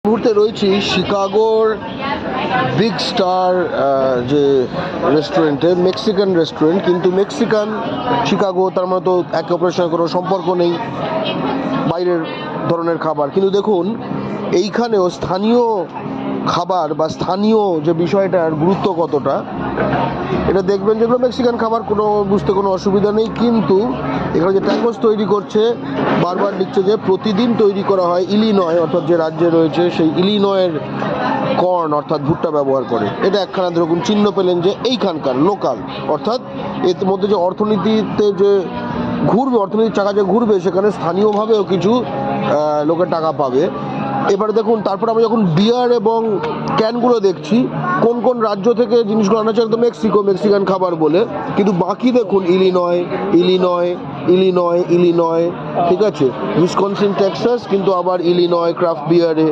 মুহূর্তে রয়েছি শিকাগোর big star যে রেস্টুরেন্টে, মেক্সিকান রেস্টুরেন্ট, কিন্তু মেক্সিকান শিকাগো তার মতো একে অপরের সঙ্গে কোনো সম্পর্ক নেই, বাইরের ধরনের খাবার। কিন্তু দেখুন এইখানেও স্থানীয় খাবার বা স্থানীয় যে বিষয়টার গুরুত্ব কতটা, এটা দেখবেন। যেগুলো মেক্সিকান খাবার কোনো বুঝতে কোনো অসুবিধা নেই, কিন্তু এখানে যে ট্যাকোস তৈরি করছে বারবার লিখছে যে প্রতিদিন তৈরি করা হয় ইলিনয়, অর্থাৎ যে রাজ্যে রয়েছে সেই ইলিনয়ের কর্ন অর্থাৎ ভুট্টা ব্যবহার করে। এটা একখানা দেখুন চিহ্ন পেলেন যে এইখানকার লোকাল, অর্থাৎ এর মধ্যে যে অর্থনীতিতে যে ঘুরবে, অর্থনীতির চাকা যে ঘুরবে, সেখানে স্থানীয়ভাবেও কিছু লোকের টাকা পাবে। এবার দেখুন, তারপর আমরা যখন বিয়ার এবং ক্যানগুলো দেখছি, কোন কোন রাজ্য থেকে জিনিসগুলো আনা হচ্ছে, একদম মেক্সিকান খাবার বলে, কিন্তু বাকি দেখুন ইলিনয় ইলিনয় ইলিনয় ইলিনয়, ঠিক আছে, উইসকনসিন টেক্সাস, কিন্তু আবার ইলিনয় ক্রাফট বিয়ারে